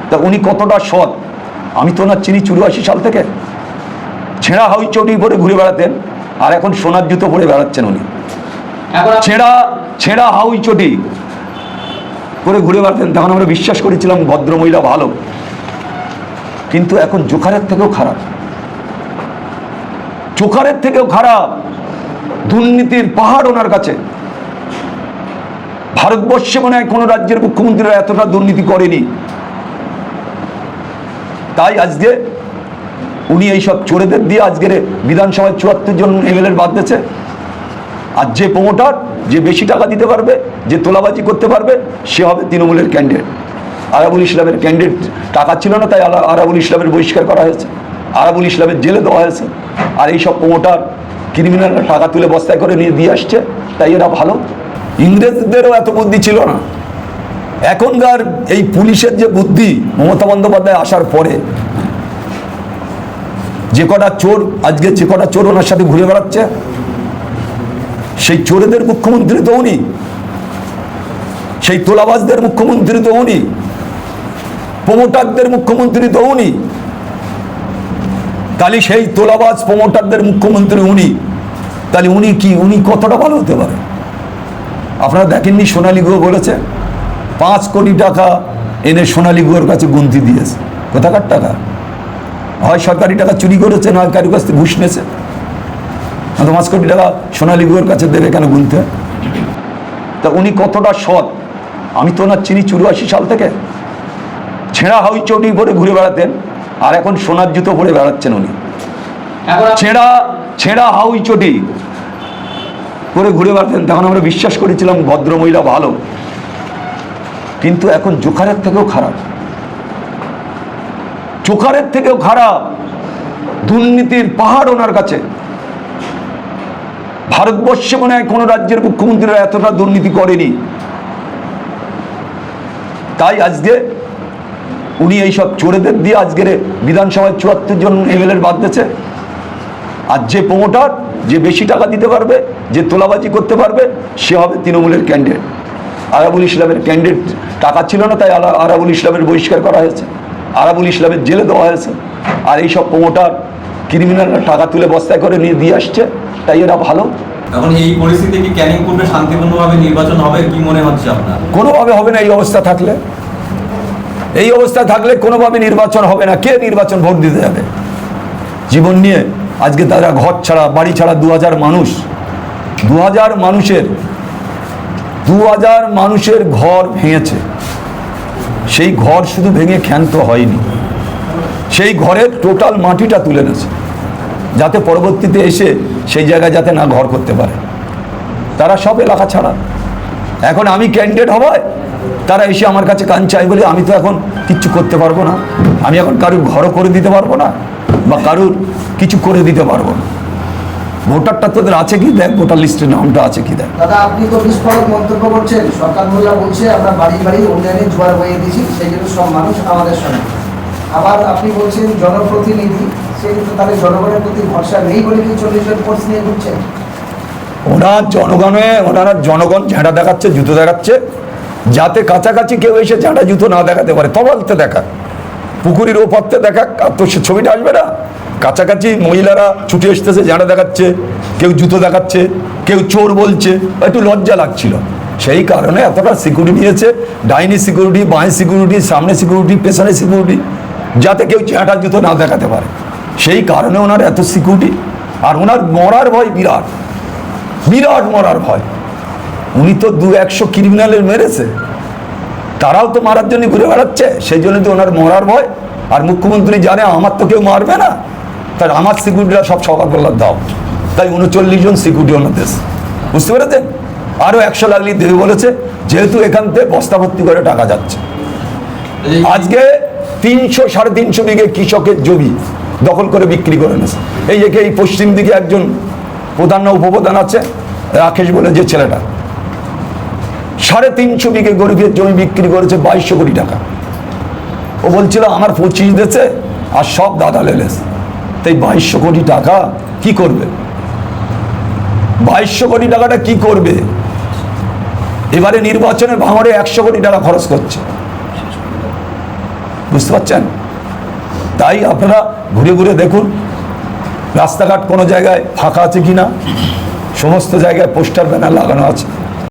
তা উনি কতটা সৎ আমি তো ওনার চিনি 84 সাল থেকে। ছেঁড়া হাউই চটি পরে ঘুরে বেড়াতেন, আর এখন সোনার জুতো পরে বেড়াচ্ছেন উনি। ছেঁড়া হাউই চটি করে ঘুরে বেড়াতেন, তখন আমরা বিশ্বাস করেছিলাম ভদ্রমহিলা ভালো, কিন্তু এখন জোকারের থেকেও খারাপ, জোকারের থেকেও খারাপ। দুর্নীতির পাহাড় ওনার কাছে। ভারতবর্ষে মনে হয় কোনো রাজ্যের মুখ্যমন্ত্রীরা এতটা দুর্নীতি করেনি। তাই আজকে উনি এইসব চোরেদের দিয়ে আজকের বিধানসভায় 74 জন এমএলএ বাদ দিয়েছে। আর যে প্রমোটার, যে বেশি টাকা দিতে পারবে, যে তোলাবাজি করতে পারবে, সে হবে তৃণমূলের ক্যান্ডিডেট। আরাবুল ইসলামের ক্যান্ডিডেট টাকা ছিল না, তাই আরাবুল ইসলামের বহিষ্কার করা হয়েছে, আরাবুল ইসলামের জেলে দেওয়া হয়েছে। আর এইসব প্রমোটার ক্রিমিনালরা টাকা তুলে বস্তায় করে নিয়ে দিয়ে আসছে, তাই এরা ভালো। ইংরেজদেরও এত বুদ্ধি ছিল না। এখনকার এই পুলিশের যে বুদ্ধি, মমতা বন্দ্যোপাধ্যায় আসার পরে যে কটা চোর, আজকে যে কটা চোর ওনার সাথে ঘুরে বেড়াচ্ছে, সেই চোরেদের মুখ্যমন্ত্রী তো উনি, সেই তোলাবাজদের মুখ্যমন্ত্রী তো উনি, প্রমোটারদের মুখ্যমন্ত্রী তো উনি। তাহলে সেই তোলাবাজ প্রমোটারদের মুখ্যমন্ত্রী উনি, তাহলে উনি কি, উনি কতটা ভালো হতে পারে? আপনারা দেখেননি সোনালী গুহ বলেছে 5 কোটি টাকা এনে সোনালী গুহর কাছে গুনতি দিয়েছে। কোথাকার টাকা? হয় সরকারি টাকা চুরি করেছে, নয় কারোর কাছ থেকে ঘুষ নিয়েছে। 5 কোটি টাকা সোনালী গুহর কাছে দেবে কেন গুনতে? তা উনি কতটা সৎ আমি তো ওনার চিনি 84 সাল থেকে। ছেঁড়া হাউই চটি পরে ঘুরে বেড়াতেন, আর এখন সোনার জুতো পরে বেড়াচ্ছেন উনি। ছেঁড়া হাউই চটি করে ঘুরে বেড়াতেন, তখন আমরা বিশ্বাস করেছিলাম ভদ্রমহিলা ভালো, কিন্তু এখন জোকারের থেকেও খারাপ, জোকারের থেকেও খারাপ। দুর্নীতির পাহাড় ওনার কাছে। ভারতবর্ষে মনে হয় কোনো রাজ্যের মুখ্যমন্ত্রীরা এতটা দুর্নীতি করেনি। তাই আজকে উনি এইসব চোরেদের দিয়ে আজকের বিধানসভায় 74 জন এমএলএ বাদ দিয়েছে। আর যে প্রমোটার, যে বেশি টাকা দিতে পারবে, যে তোলাবাজি করতে পারবে, সে হবে তৃণমূলের ক্যান্ডিডেট। আরাবুল ইসলামের ক্যান্ডিডেট টাকা ছিল না, তাই আরাবুল ইসলামের বহিষ্কার করা হয়েছে, আরাবুল ইসলামের জেলে দেওয়া হয়েছে। আর এইসব প্রমোটার ক্রিমিনালরা টাকা তুলে বস্তায় করে নিয়ে দিয়ে আসছে, তাই এরা ভালো। এখন এই পরিস্থিতি কি ক্যানিং পূর্বে শান্তিপূর্ণভাবে নির্বাচন হবে কি মনে হচ্ছে আপনার? কোনোভাবে হবে না। এই অবস্থা থাকলে, এই অবস্থা থাকলে কোনোভাবে নির্বাচন হবে না। কে নির্বাচন ভোট দিতে যাবে? জীবন নিয়ে আজকে তারা ঘর ছাড়া, বাড়ি ছাড়া 2000 মানুষ, 2000 মানুষের ঘর ভেঙেছে। সেই ঘর শুধু ভেঙে ক্ষান্ত হয়নি, সেই ঘরের টোটাল মাটিটা তুলে নেছে, যাতে পরবর্তীতে এসে সেই জায়গায় যাতে না ঘর করতে পারে। তারা সব এলাকা ছাড়া। এখন আমি ক্যান্ডিডেট হওয়ায় তারা এসে আমার কাছে কান চাই বলে আমি তো এখন কিচ্ছু করতে পারবো না। আমি এখন কারুর ঘরও করে দিতে পারবো না, বা কারুর কিছু করে দিতে পারবো না। ভোটারটা তোদের আছে কি দেখ, ভোটার লিস্টের নামটা আছে কি দেখ। দাদা, আপনি তো বিস্ফোরক মন্তব্য করছেন। সরকার মোল্লা বলছে আমরা বাড়ি বাড়ি উন্নয়নের জোয়ার বইয়ে দিয়েছি, সেই জন্য সব মানুষ আমাদের সঙ্গে। আবার আপনি বলছেন জনপ্রতিনিধি, সে কিন্তু তাদের জনগণের প্রতি ভরসা নেই বলে কি 40 জন পোস্ট নিয়ে ঘুরছেন? ওনারা জনগণ ঝাঁটা দেখাচ্ছে, জুতো দেখাচ্ছে, যাতে কাছাকাছি কেউ এসে ঝাঁটা জুতো না দেখাতে পারে। তবালতে দেখাক, পুকুরের ওপারতে দেখাক, আর তো সে ছবিটা আসবে না। কাছাকাছি মহিলারা ছুটে আসতেছে, ঝাঁটা দেখাচ্ছে, কেউ জুতো দেখাচ্ছে, কেউ চোর বলছে, একটু লজ্জা লাগছিল। সেই কারণে এতটা সিকিউরিটি নিয়েছে, ডাইনি সিকিউরিটি, বাঁয়ে সিকিউরিটি, সামনে সিকিউরিটি, পেছনে সিকিউরিটি, যাতে কেউ ঝাঁটা জুতো না দেখাতে পারে। সেই কারণে ওনার এত সিকিউরিটি। আর ওনার মরার ভয় বিরাট, বিরাট মরার ভয়। উনি তো 200 ক্রিমিনালের মেরেছে, তারাও তো মারার জন্য ঘুরে বেড়াচ্ছে, সেই জন্য তো ওনার মরার ভয়। আর মুখ্যমন্ত্রী জানে আমার তো কেউ মারবে না, তাই আমার সিকিউরিটিরা সব সকালবেলা দাও। তাই 39 জন সিকিউরিটি ওনার দেশ, বুঝতে পেরেছেন? আরও 100 লাগলি দেবে বলেছে, যেহেতু এখান থেকে বস্তা ভর্তি করে টাকা যাচ্ছে। আজকে 300-350 বিঘে কৃষকের জমি দখল করে বিক্রি করে নিয়েছে। এই যে এই পশ্চিম দিকে একজন প্রধান না উপপ্রধান আছে, রাকেশ বলে যে ছেলেটা, 350 বিঘে গরিবের জমি বিক্রি করেছে 2200 কোটি টাকা। ও বলছিল আমার 25 দিয়েছে আর সব দাদা লেলেছে। তাই 2200 কোটি টাকা কি করবে? 2200 কোটি টাকাটা কি করবে? এবারে নির্বাচনে ভাঙড়ে 100 কোটি টাকা খরচ করছে। বুঝতে পারছেন? তাই আপনারা ঘুরে ঘুরে দেখুন রাস্তাঘাট কোনো জায়গায় ফাঁকা আছে কিনা, সমস্ত জায়গায় পোস্টার ব্যানার লাগানো আছে।